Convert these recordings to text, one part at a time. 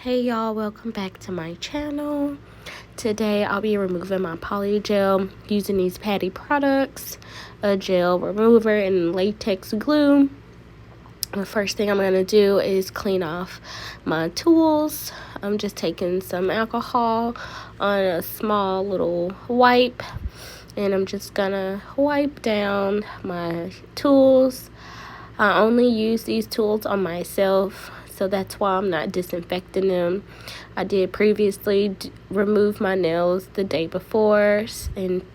Hey y'all, welcome back to my channel. Today I'll be removing my Polygel using these Paddie products, a gel remover and latex glue. The first thing I'm going to do is clean off my tools. I'm just taking some alcohol on a small little wipe, and I'm just going to wipe down my tools. I only use these tools on myself, so that's why I'm not disinfecting them. I did previously remove my nails the day before, and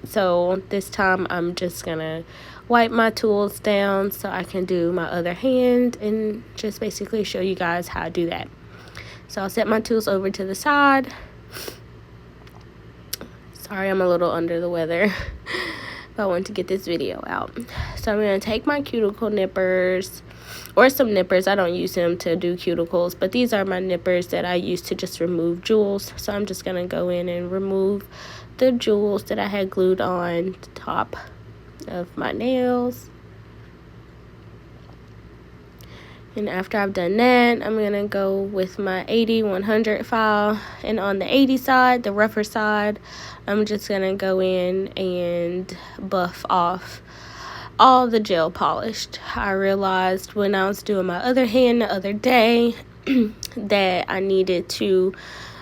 so this time I'm just gonna wipe my tools down so I can do my other hand and just basically show you guys how to do that. So I'll set my tools over to the side. Sorry, I'm a little under the weather. I wanted to get this video out. So I'm going to take my cuticle nippers, or some nippers. I don't use them to do cuticles, but these are my nippers that I use to just remove jewels. So I'm just going to go in and remove the jewels that I had glued on the top of my nails. And after I've done that, I'm going to go with my 80-100 file. And on the 80 side, the rougher side, I'm just going to go in and buff off all the gel polish. I realized when I was doing my other hand the other day that I needed to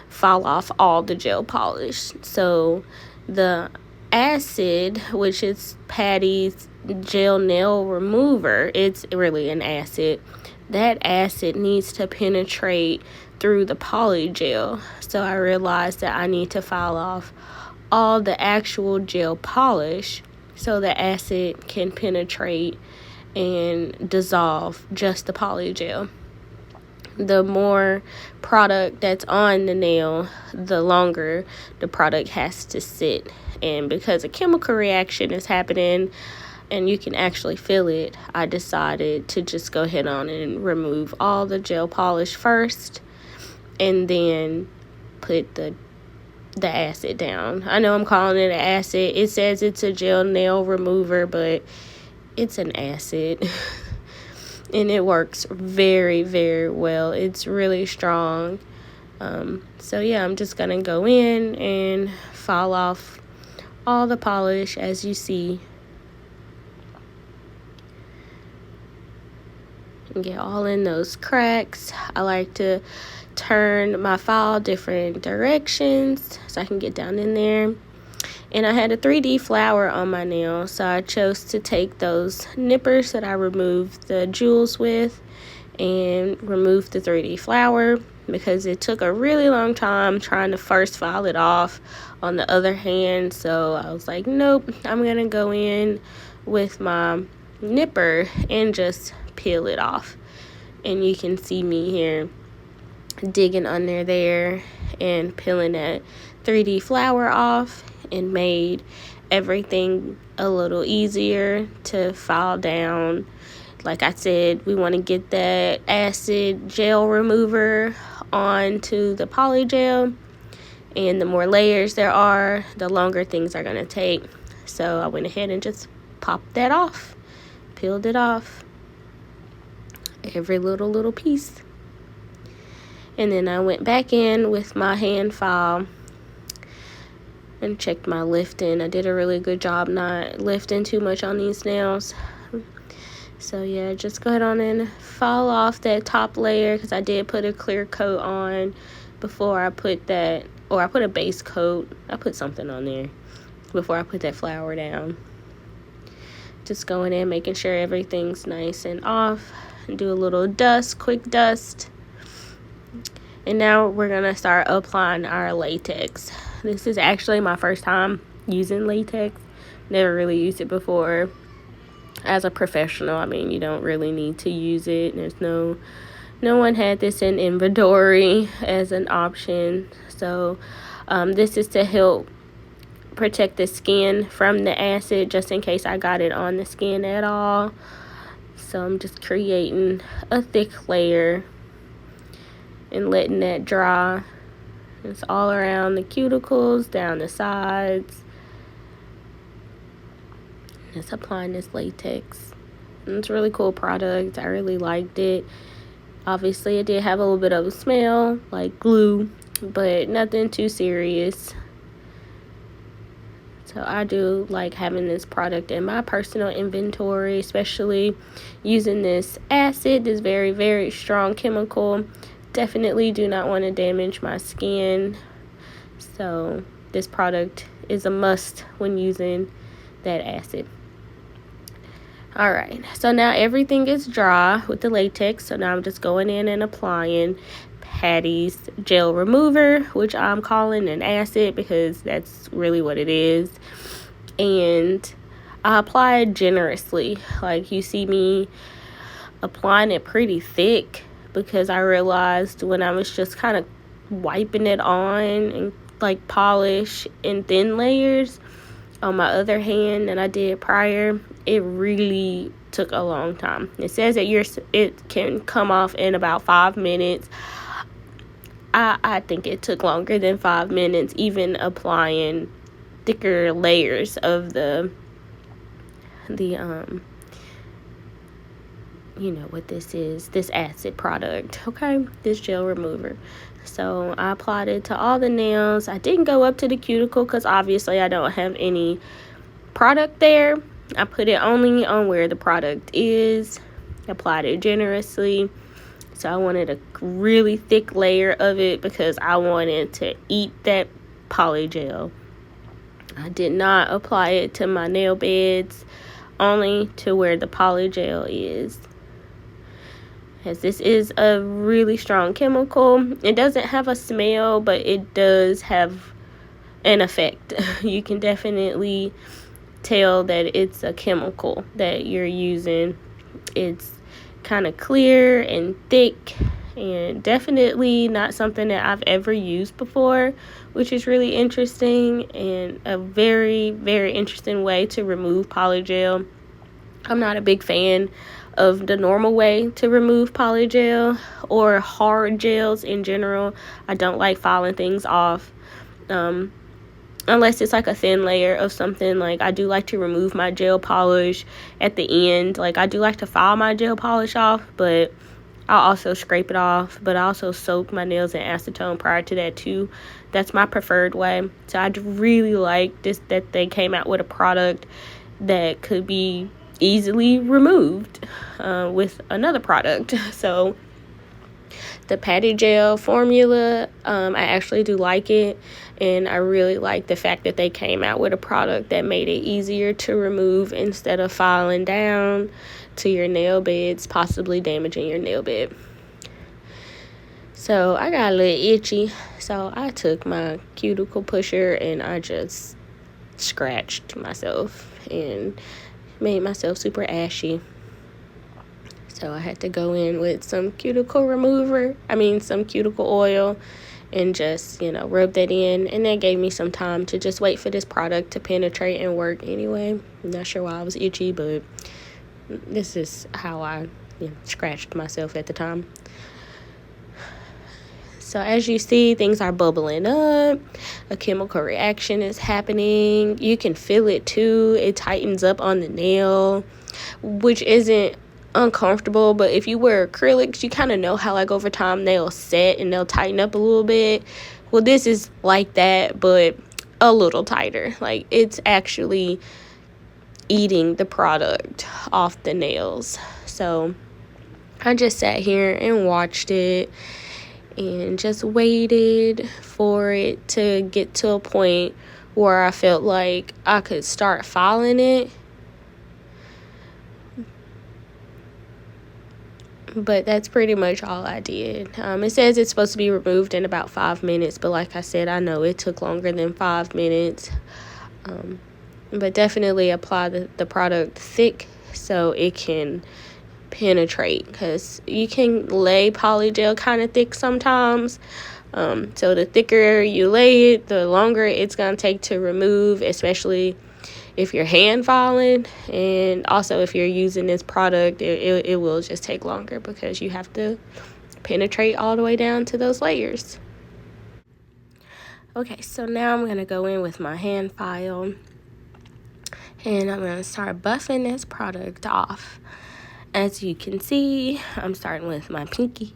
file off all the gel polish. So the acid, which is Paddie's gel nail remover, it's really an acid. That acid needs to penetrate through the polygel. So I realized that I need to file off all the actual gel polish so the acid can penetrate and dissolve just the polygel. The more product that's on the nail, the longer the product has to sit. And because a chemical reaction is happening and you can actually feel it, I decided to just go ahead on and remove all the gel polish first and then put the acid down. I know I'm calling it an acid. It says it's a gel nail remover, but it's an acid. And it works very, very well. It's really strong. So yeah, I'm just gonna go in and file off all the polish as you see. And get all in those cracks. I like to turn my file different directions so I can get down in there. And I had a 3D flower on my nail, so I chose to take those nippers that I removed the jewels with and remove the 3D flower because it took a really long time trying to first file it off on the other hand. So I was like, nope, I'm gonna go in with my nipper and just peel it off. And you can see me here digging under there and peeling that 3D flower off, and made everything a little easier to file down. Like I said, we want to get that acid gel remover onto the polygel, and the more layers there are, the longer things are going to take. So I went ahead and just popped that off, peeled it off, every little piece. And then I went back in with my hand file and checked my lifting. I did a really good job not lifting too much on these nails. So yeah, just go ahead on and file off that top layer, because I did put a clear coat on before I put that, or I put a base coat. I put something on there before I put that flower down. Just going in, making sure everything's nice and off. Do a little dust, quick dust. And now we're gonna start applying our latex. This is actually my first time using latex. Never really used it before. As a professional, I mean, you don't really need to use it. There's no one had this in inventory as an option. So this is to help protect the skin from the acid, just in case I got it on the skin at all. So I'm just creating a thick layer and letting that dry. It's all around the cuticles, down the sides. Just applying this latex. And it's a really cool product. I really liked it. Obviously, it did have a little bit of a smell, like glue, but nothing too serious. So I do like having this product in my personal inventory, especially using this acid, this very, very strong chemical. Definitely do not want to damage my skin. So this product is a must when using that acid. Alright, so now everything is dry with the latex. So now I'm just going in and applying Paddie's gel remover, which I'm calling an acid because that's really what it is. And I apply it generously. Like, you see me applying it pretty thick because I realized when I was just kind of wiping it on and like polish in thin layers on my other hand than I did prior, it really took a long time. It says that it can come off in about 5 minutes. I think it took longer than 5 minutes, even applying thicker layers of the you know what this is, this acid product, okay, this gel remover. So I applied it to all the nails. I didn't go up to the cuticle because obviously I don't have any product there. I put it only on where the product is, applied it generously. So I wanted a really thick layer of it because I wanted to eat that polygel. I did not apply it to my nail beds, only to where the polygel is. As this is a really strong chemical. It doesn't have a smell, but it does have an effect. You can definitely tell that it's a chemical that you're using. It's kind of clear and thick, and definitely not something that I've ever used before, which is really interesting and a very, very interesting way to remove polygel. I'm not a big fan of the normal way to remove polygel or hard gels in general. I don't like filing things off unless it's like a thin layer of something. Like, I do like to remove my gel polish at the end. Like, I do like to file my gel polish off, but I'll also scrape it off. But I also soak my nails in acetone prior to that too. That's my preferred way. So I really like this, that they came out with a product that could be easily removed with another product. So the Paddie gel formula, I actually do like it, and I really like the fact that they came out with a product that made it easier to remove instead of filing down to your nail beds, possibly damaging your nail bed. So I got a little itchy, so I took my cuticle pusher and I just scratched myself and made myself super ashy. So I had to go in with some cuticle oil and just, rub that in. And that gave me some time to just wait for this product to penetrate and work anyway. I'm not sure why I was itchy, but this is how I scratched myself at the time. So as you see, things are bubbling up. A chemical reaction is happening. You can feel it too. It tightens up on the nail, which isn't uncomfortable. But if you wear acrylics, you kind of know how, like, over time they'll set and they'll tighten up a little bit. Well, this is like that, but a little tighter. Like, it's actually eating the product off the nails. So I just sat here and watched it and just waited for it to get to a point where I felt like I could start filing it. But that's pretty much all I did. It says it's supposed to be removed in about 5 minutes, but like I said, I know it took longer than 5 minutes. But definitely apply the product thick so it can penetrate, because you can lay polygel kind of thick sometimes. So the thicker you lay it, the longer it's going to take to remove, especially if you're hand filing. And also if you're using this product, it will just take longer because you have to penetrate all the way down to those layers. Okay, so now I'm going to go in with my hand file and I'm going to start buffing this product off. As you can see, I'm starting with my pinky,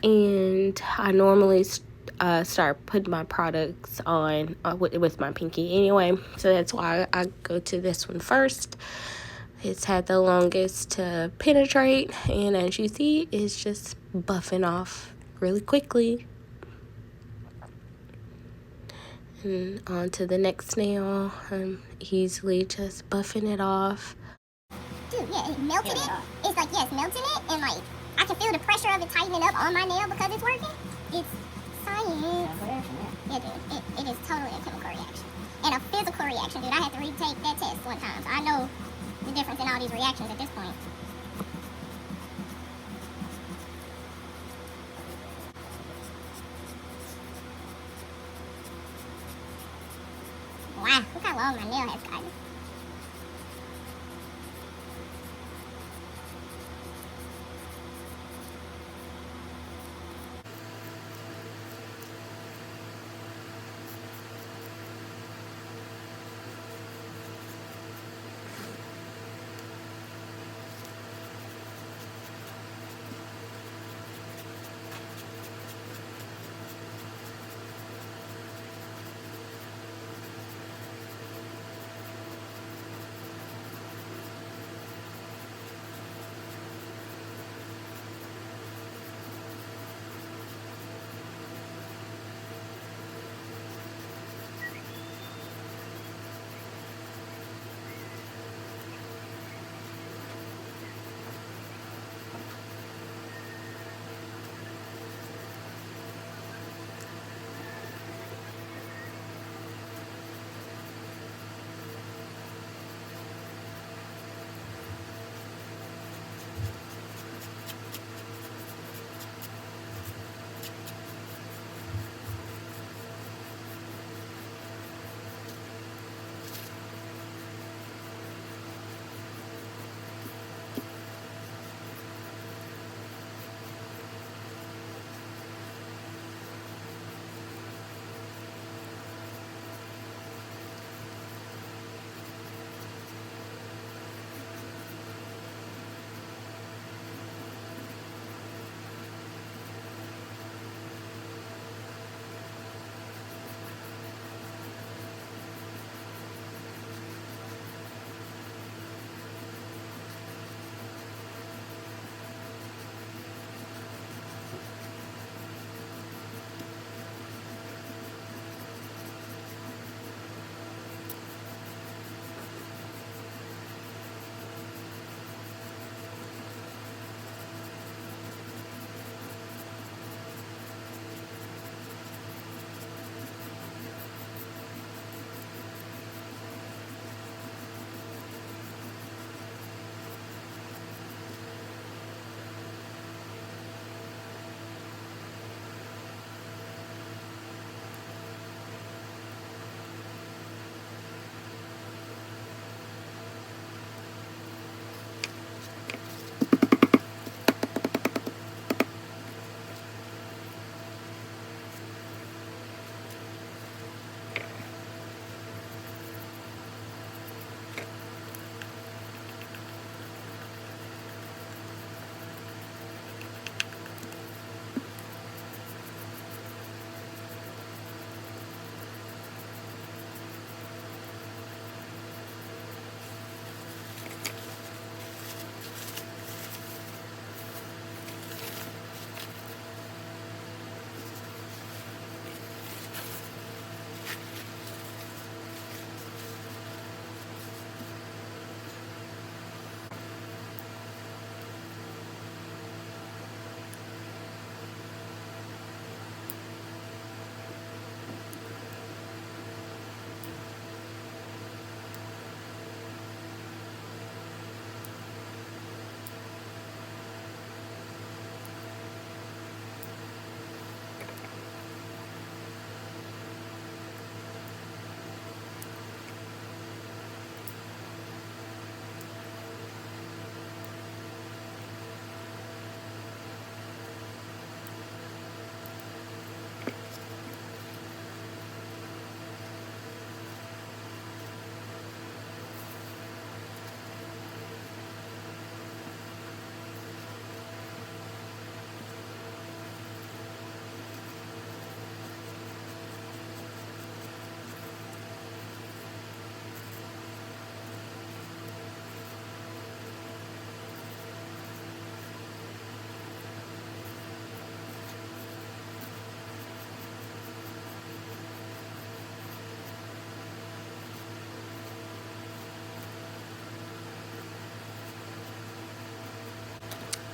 and I normally start putting my products on with my pinky anyway, so that's why I go to this one first. It's had the longest to penetrate, and as you see, it's just buffing off really quickly. And on to the next nail. I'm easily just buffing it off. Dude, yeah, it melted it. It's like, yeah, it's melting it, and like, I can feel the pressure of it tightening up on my nail because it's working. It's science. Yeah, dude, it is totally a chemical reaction. And a physical reaction, dude. I had to retake that test one time, so I know the difference in all these reactions at this point. Wow, look how long my nail has gotten.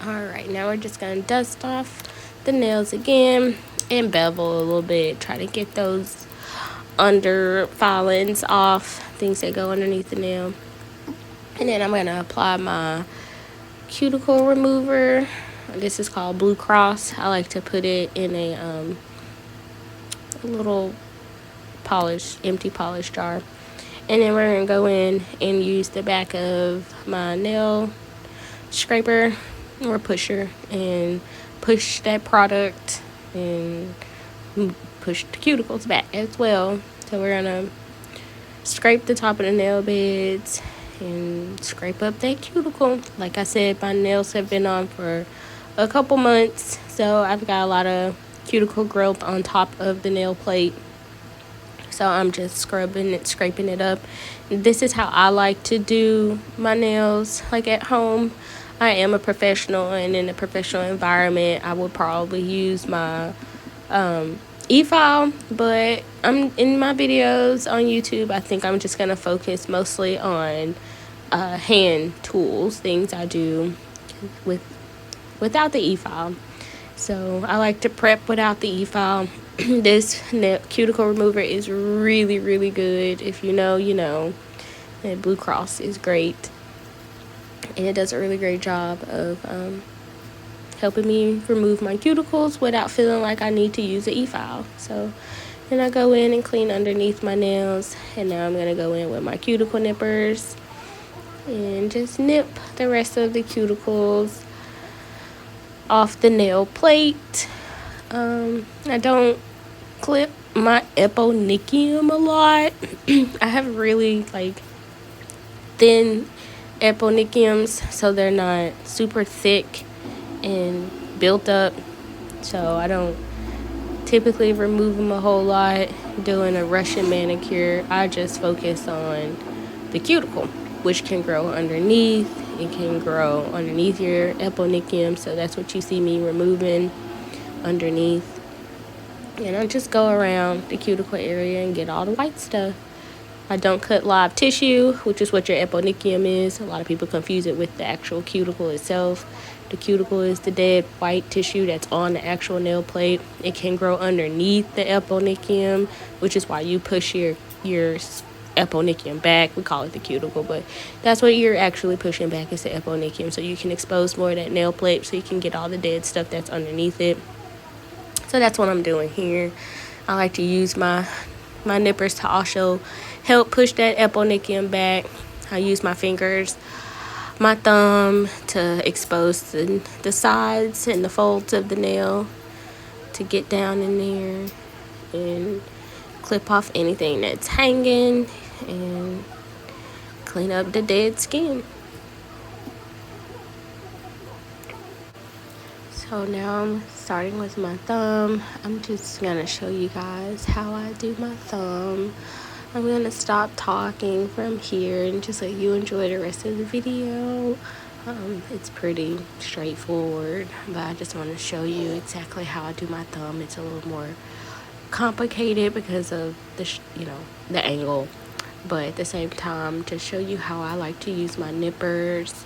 Alright, now we're just going to dust off the nails again and bevel a little bit. Try to get those under filings off, things that go underneath the nail. And then I'm going to apply my cuticle remover. This is called Blue Cross. I like to put it in a little empty polish jar. And then we're going to go in and use the back of my nail scraper or pusher and push that product and push the cuticles back as well. So we're going to scrape the top of the nail beds and scrape up that cuticle. Like I said, my nails have been on for a couple months, so I've got a lot of cuticle growth on top of the nail plate. So I'm just scraping it up. This is how I like to do my nails, like at home. I am a professional, and in a professional environment, I would probably use my e-file, but I'm in my videos on YouTube. I think I'm just gonna focus mostly on hand tools, things I do without the e-file. So I like to prep without the e-file. This cuticle remover is really, really good. If you know, you know. And Blue Cross is great, and it does a really great job of helping me remove my cuticles without feeling like I need to use the e-file. So then I go in and clean underneath my nails, and now I'm gonna go in with my cuticle nippers and just nip the rest of the cuticles off the nail plate. I don't clip my eponychium a lot. I have really thin eponychiums, so they're not super thick and built up, so I don't typically remove them a whole lot. Doing a Russian manicure, I just focus on the cuticle, which can grow underneath. It can grow underneath your eponychium, so that's what you see me removing underneath. And I just go around the cuticle area and get all the white stuff. I don't cut live tissue, which is what your eponychium is. A lot of people confuse it with the actual cuticle itself. The cuticle is the dead white tissue that's on the actual nail plate. It can grow underneath the eponychium, which is why you push your eponychium back. We call it the cuticle, but that's what you're actually pushing back, is the eponychium, so you can expose more of that nail plate, so you can get all the dead stuff that's underneath it. So that's what I'm doing here. I like to use my nippers to also help push that eponychium back. I use my fingers, my thumb, to expose the sides and the folds of the nail, to get down in there and clip off anything that's hanging and clean up the dead skin. So now I'm starting with my thumb. I'm just gonna show you guys how I do my thumb. I'm gonna stop talking from here and just let you enjoy the rest of the video. It's pretty straightforward, but I just want to show you exactly how I do my thumb. It's a little more complicated because of the angle, but at the same time, to show you how I like to use my nippers.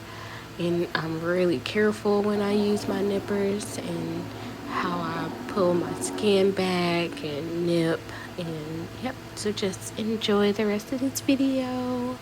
And I'm really careful when I use my nippers, and how I pull my skin back and nip. And yep, so just enjoy the rest of this video.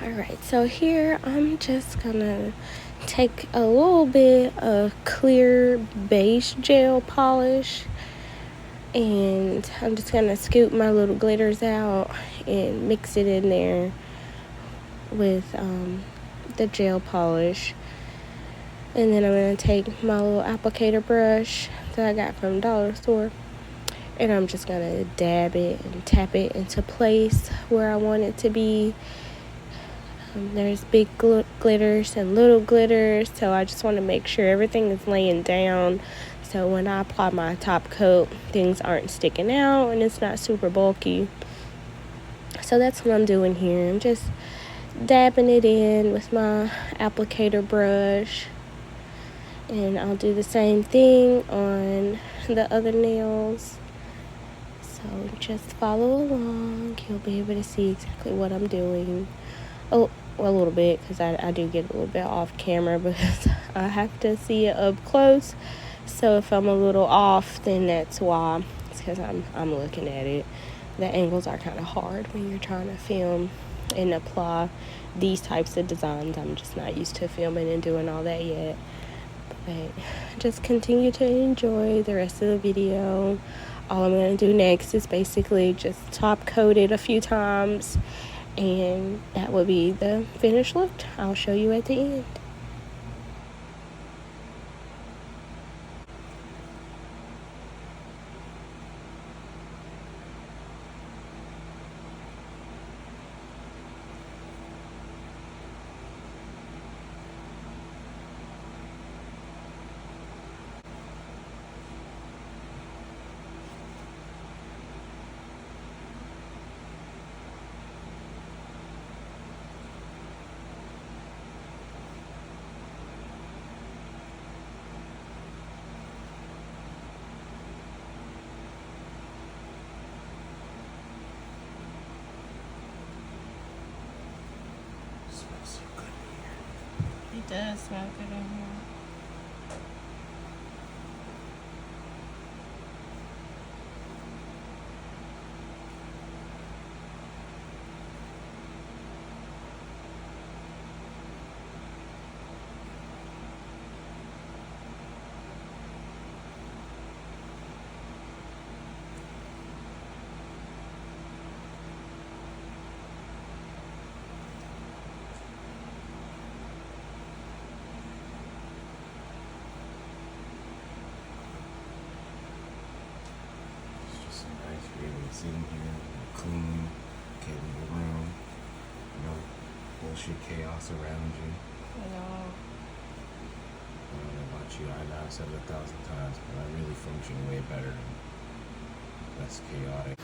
Alright, so here I'm just gonna take a little bit of clear base gel polish, and I'm just gonna scoop my little glitters out and mix it in there with the gel polish. And then I'm gonna take my little applicator brush that I got from the dollar store, and I'm just gonna dab it and tap it into place where I want it to be. There's big glitters and little glitters, so I just want to make sure everything is laying down, so when I apply my top coat, things aren't sticking out and it's not super bulky. So that's what I'm doing here. I'm just dabbing it in with my applicator brush, and I'll do the same thing on the other nails. So just follow along. You'll be able to see exactly what I'm doing. Oh, well, a little bit, because I do get a little bit off camera because I have to see it up close. So if I'm a little off, then that's why. It's because I'm looking at it. The angles are kind of hard when you're trying to film and apply these types of designs. I'm just not used to filming and doing all that yet. But just continue to enjoy the rest of the video. All I'm going to do next is basically just top coat it a few times, and that will be the finished look. I'll show you at the end. It does smell good in here. Sitting here, clean, capable room, no bullshit chaos around you. I know. I don't know about you, I know I've said it 1,000 times, but I really function way better and less chaotic.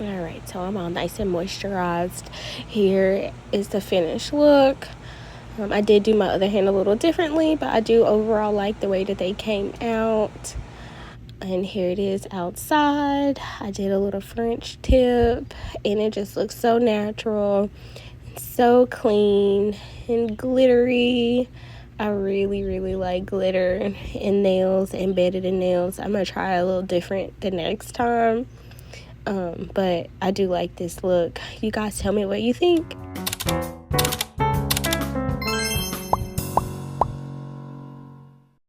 All right, so I'm all nice and moisturized. Here is the finished look. I did do my other hand a little differently, but I do overall like the way that they came out. And here it is outside. I did a little French tip, and it just looks so natural, so clean and glittery. I really like glitter in nails, embedded in nails. I'm gonna try a little different the next time. But I do like this look. You guys tell me what you think.